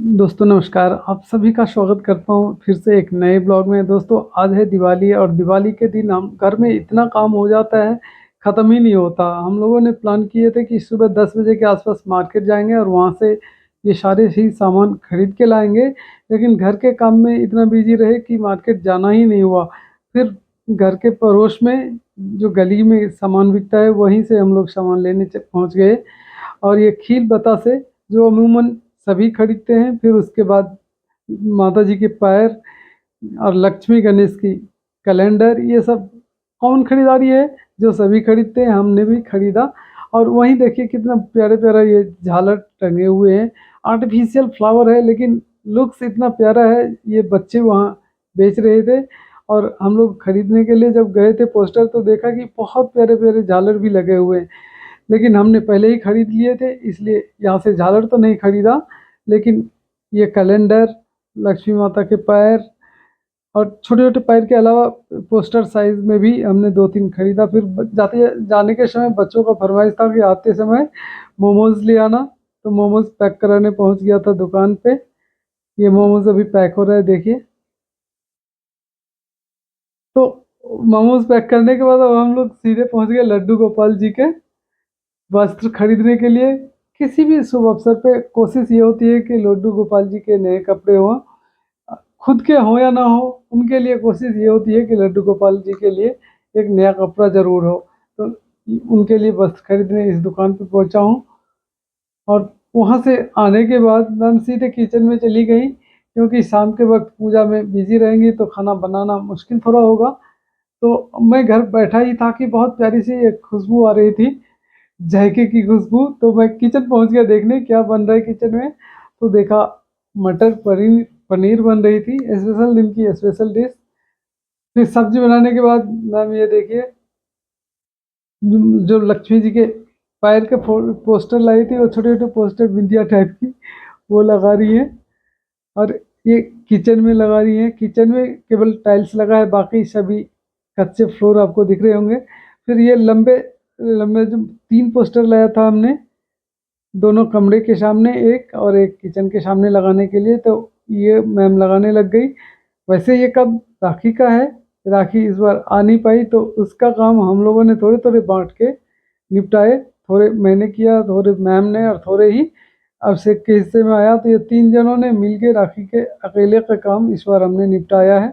दोस्तों नमस्कार, आप सभी का स्वागत करता हूँ फिर से एक नए ब्लॉग में। दोस्तों आज है दिवाली और दिवाली के दिन हम घर में इतना काम हो जाता है, ख़त्म ही नहीं होता। हम लोगों ने प्लान किए थे कि सुबह 10 बजे के आसपास मार्केट जाएंगे और वहाँ से ये सारे ही सामान खरीद के लाएंगे, लेकिन घर के काम में इतना बिजी रहे कि मार्केट जाना ही नहीं हुआ। फिर घर के पड़ोस में जो गली में सामान बिकता है वहीं से हम लोग सामान लेने पहुँच गए। और ये खील बतासे जो अमूमन सभी खरीदते हैं, फिर उसके बाद माता जी के पैर और लक्ष्मी गणेश की कैलेंडर, ये सब कौन खरीदारी है जो सभी खरीदते हैं, हमने भी खरीदा। और वहीं देखिए कितना प्यारे प्यारा ये झालर टंगे हुए हैं, आर्टिफिशियल फ्लावर है लेकिन लुक्स इतना प्यारा है। ये बच्चे वहाँ बेच रहे थे और हम लोग खरीदने के लिए जब गए थे पोस्टर तो देखा कि बहुत प्यारे प्यारे झालर भी लगे हुए हैं, लेकिन हमने पहले ही खरीद लिए थे इसलिए यहाँ से झालर तो नहीं खरीदा। लेकिन ये कैलेंडर, लक्ष्मी माता के पैर और छोटे छोटे पैर के अलावा पोस्टर साइज में भी हमने दो तीन खरीदा। फिर जाते जाने के समय बच्चों का फरमाइश था कि आते समय मोमोज ले आना, तो मोमोज पैक कराने पहुंच गया था दुकान पे। ये मोमोज अभी पैक हो रहा है, देखिए। तो मोमोज पैक करने के बाद अब हम लोग सीधे पहुंच गए लड्डू गोपाल जी के वस्त्र खरीदने के लिए। किसी भी शुभ अवसर पे कोशिश ये होती है कि लड्डू गोपाल जी के नए कपड़े हों, खुद के हों या ना हो, उनके लिए कोशिश ये होती है कि लड्डू गोपाल जी के लिए एक नया कपड़ा जरूर हो। तो उनके लिए वस्त्र खरीदने इस दुकान पे पहुंचा हूँ। और वहाँ से आने के बाद मैम सीधे किचन में चली गई, क्योंकि शाम के वक्त पूजा में बिजी रहेंगी तो खाना बनाना मुश्किल थोड़ा होगा। तो मैं घर बैठा ही था कि बहुत प्यारी सी एक खुशबू आ रही थी, जायके की खुशबू। तो मैं किचन पहुंच गया देखने क्या बन रहा है किचन में। तो देखा मटर पनीर पनीर बन रही थी, स्पेशल दिन की स्पेशल डिश। फिर सब्जी बनाने के बाद मैम ये देखिए जो लक्ष्मी जी के पैर के पोस्टर लाई थी, वो छोटे छोटे पोस्टर बिंदिया टाइप की वो लगा रही है। और ये किचन में लगा रही है, किचन में केवल टाइल्स लगा है, बाकी सभी कच्चे फ्लोर आपको दिख रहे होंगे। फिर ये लंबे लंबे जो तीन पोस्टर लाया था हमने, दोनों कमरे के सामने एक और एक किचन के सामने लगाने के लिए, तो ये मैम लगाने लग गई। वैसे ये कब राखी का है, राखी इस बार आ नहीं पाई तो उसका काम हम लोगों ने थोड़े थोड़े बांट के निपटाए। थोड़े मैंने किया, थोड़े मैम ने, और थोड़े ही अभिषेक के हिस्से में आया। तो ये तीन जनों ने मिलके राखी के अकेले का काम इस बार हमने निपटाया है।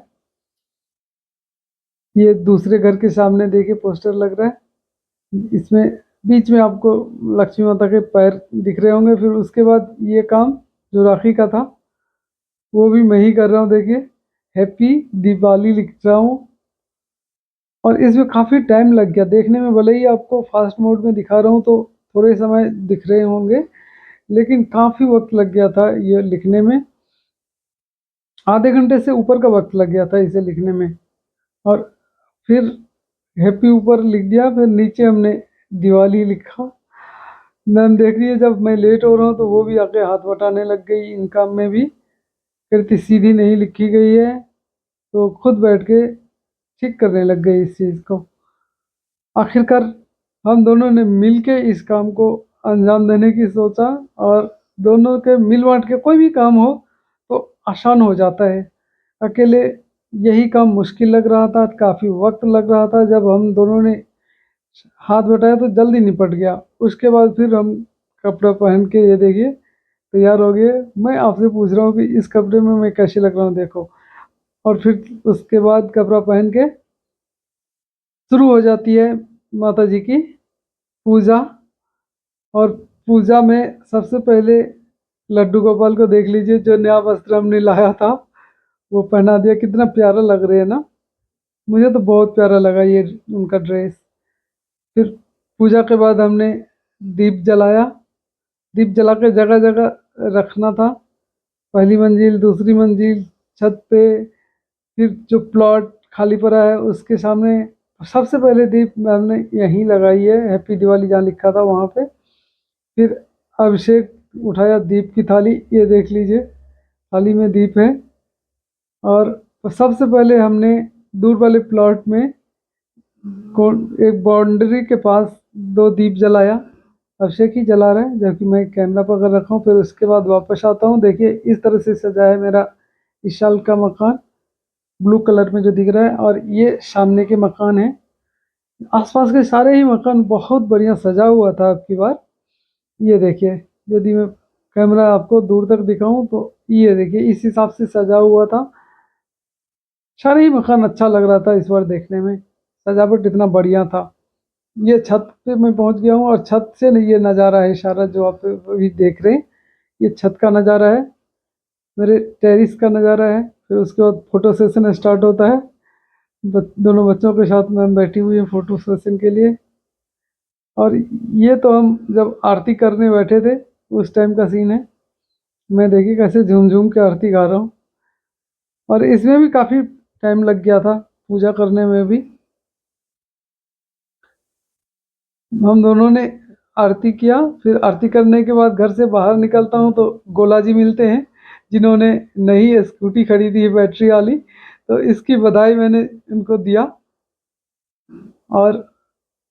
ये दूसरे घर के सामने देखिए पोस्टर लग रहा है, इसमें बीच में आपको लक्ष्मी माता के पैर दिख रहे होंगे। फिर उसके बाद ये काम जो राखी का था वो भी मैं ही कर रहा हूँ, देखिए हैप्पी दिवाली लिख रहा हूँ। और इसमें काफ़ी टाइम लग गया देखने में, भले ही आपको फास्ट मोड में दिखा रहा हूँ तो थोड़े समय दिख रहे होंगे, लेकिन काफ़ी वक्त लग गया था ये लिखने में। आधे घंटे से ऊपर का वक्त लग गया था इसे लिखने में। और फिर हैप्पी ऊपर लिख दिया, फिर नीचे हमने दिवाली लिखा। मैम देख रही है जब मैं लेट हो रहा हूँ तो वो भी आके हाथ बटाने लग गई इन काम में भी। कहती सीधी नहीं लिखी गई है, तो खुद बैठ के ठीक करने लग गई इस चीज़ को। आखिरकार हम दोनों ने मिल के इस काम को अंजाम देने की सोचा। और दोनों के मिल बांट के कोई भी काम हो तो आसान हो जाता है। अकेले यही काम मुश्किल लग रहा था, काफ़ी वक्त लग रहा था। जब हम दोनों ने हाथ बटाया तो जल्दी निपट गया। उसके बाद फिर हम कपड़ा पहन के ये देखिए तैयार हो गए। मैं आपसे पूछ रहा हूँ कि इस कपड़े में मैं कैसे लग रहा हूँ, देखो। और फिर उसके बाद कपड़ा पहन के शुरू हो जाती है माता जी की पूजा। और पूजा में सबसे पहले लड्डू गोपाल को देख लीजिए, जो नया वस्त्र हमने लाया था वो पहना दिया। कितना प्यारा लग रहे हैं ना, मुझे तो बहुत प्यारा लगा ये उनका ड्रेस। फिर पूजा के बाद हमने दीप जलाया। दीप जला के जगह जगह रखना था, पहली मंजिल, दूसरी मंजिल, छत पे। फिर जो प्लॉट खाली पड़ा है उसके सामने सबसे पहले दीप हमने यहीं लगाई है, हैप्पी दिवाली जहाँ लिखा था वहाँ पे। फिर अभिषेक उठाया दीप की थाली, ये देख लीजिए थाली में दीप है। और सबसे पहले हमने दूर वाले प्लॉट में एक बाउंड्री के पास दो दीप जलाया। अभिषेक ही जला रहा है जबकि मैं कैमरा पकड़ रखा हूँ। फिर उसके बाद वापस आता हूँ। देखिए इस तरह से सजा है मेरा इस साल का मकान, ब्लू कलर में जो दिख रहा है। और ये सामने के मकान है। आसपास के सारे ही मकान बहुत बढ़िया सजा हुआ था अब की बार। ये देखिए, यदि मैं कैमरा आपको दूर तक दिखाऊं तो ये देखिए इस हिसाब से सजा हुआ था। सारे ही मकान अच्छा लग रहा था इस बार देखने में, सजावट इतना बढ़िया था। ये छत पे मैं पहुंच गया हूँ और छत से ये नज़ारा है सारा जो आप अभी देख रहे हैं। ये छत का नज़ारा है, मेरे टेरिस का नज़ारा है। फिर उसके बाद फोटो सेशन स्टार्ट होता है। दोनों बच्चों के साथ मैम बैठी हुई है फोटो सेशन के लिए। और ये तो हम जब आरती करने बैठे थे उस टाइम का सीन है। मैं देखिए कैसे झूम झूम के आरती गा रहा हूँ। और इसमें भी काफ़ी टाइम लग गया था पूजा करने में भी। हम दोनों ने आरती किया। फिर आरती करने के बाद घर से बाहर निकलता हूँ तो गोला जी मिलते हैं जिन्होंने नई स्कूटी खरीदी है बैटरी वाली। तो इसकी बधाई मैंने उनको दिया और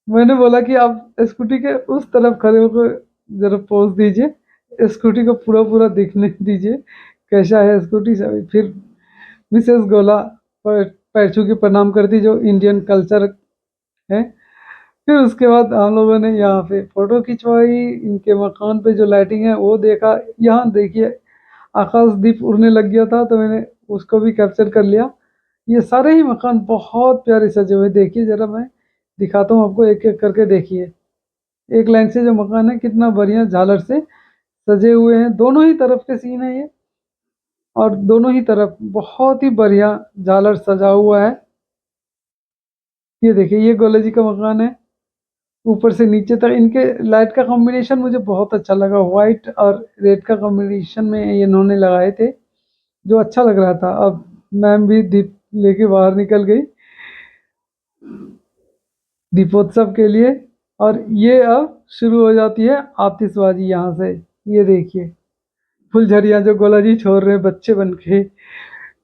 मैंने बोला कि आप स्कूटी के उस तरफ खड़े होकर जरा पोज दीजिए, स्कूटी को पूरा पूरा दिखने दीजिए कैसा है स्कूटी से। फिर मिसेस गोला पर पैर छू के प्रणाम करती जो इंडियन कल्चर है। फिर उसके बाद हम लोगों ने यहाँ पे फोटो खिंचवाई। इनके मकान पे जो लाइटिंग है वो देखा। यहाँ देखिए आकाश दीप उड़ने लग गया था तो मैंने उसको भी कैप्चर कर लिया। ये सारे ही मकान बहुत प्यारे सजे हुए। देखिए जरा मैं दिखाता हूँ आपको एक एक करके। देखिए एक लाइन से जो मकान है कितना बढ़िया झालर से सजे हुए हैं। दोनों ही तरफ के सीन है ये और दोनों ही तरफ बहुत ही बढ़िया झालर सजा हुआ है। ये देखिए ये गोले जी का मकान है। ऊपर से नीचे तक इनके लाइट का कॉम्बिनेशन मुझे बहुत अच्छा लगा। व्हाइट और रेड का कॉम्बिनेशन में ये इन्होंने लगाए थे जो अच्छा लग रहा था। अब मैम भी दीप लेके बाहर निकल गई दीपोत्सव के लिए। और ये अब शुरू हो जाती है आतिशबाजी यहाँ से। ये देखिए फुलझड़ियाँ जो गोला जी छोड़ रहे हैं बच्चे बन के,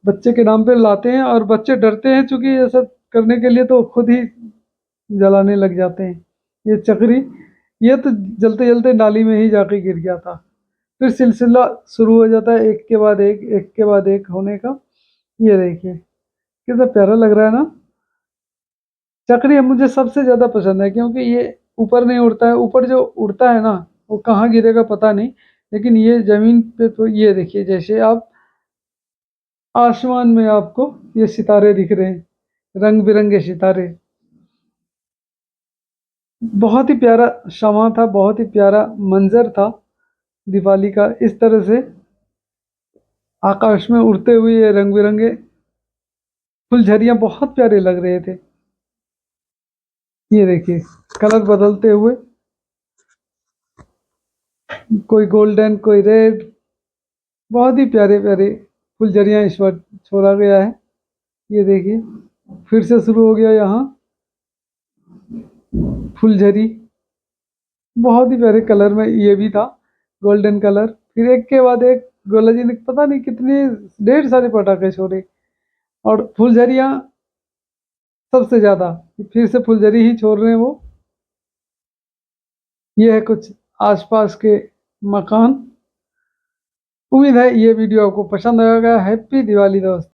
बच्चे के नाम पे लाते हैं और बच्चे डरते हैं क्योंकि ये सब करने के लिए तो खुद ही जलाने लग जाते हैं। ये चक्री ये तो जलते जलते नाली में ही जाके गिर गया था। फिर सिलसिला शुरू हो जाता है एक के बाद एक होने का। ये देखिए कितना प्यारा लग रहा है ना। चक्री मुझे सबसे ज़्यादा पसंद है क्योंकि ये ऊपर नहीं उड़ता है। ऊपर जो उड़ता है ना वो कहाँ गिरेगा पता नहीं, लेकिन ये ज़मीन पे तो ये देखिए जैसे आप आसमान में आपको ये सितारे दिख रहे हैं, रंग बिरंगे सितारे। बहुत ही प्यारा शमा था, बहुत ही प्यारा मंजर था दिवाली का। इस तरह से आकाश में उड़ते हुए ये रंग बिरंगे फुलझड़ियाँ बहुत प्यारे लग रहे थे। ये देखिए कलर बदलते हुए, कोई गोल्डन कोई रेड, बहुत ही प्यारे प्यारे फुलझड़ियाँ इस बार छोड़ा गया है। ये देखिए फिर से शुरू हो गया यहाँ फुलझड़ी। बहुत ही प्यारे कलर में ये भी था, गोल्डन कलर। फिर एक के बाद एक गोला जी ने पता नहीं कितने ढेर सारे पटाखे छोड़े और फुलझड़ियाँ सबसे ज़्यादा। फिर से फुलझड़ी ही छोड़ रहे हैं वो। ये है कुछ आसपास के मकान। उम्मीद है ये वीडियो आपको पसंद आएगा। हैप्पी दिवाली दोस्त।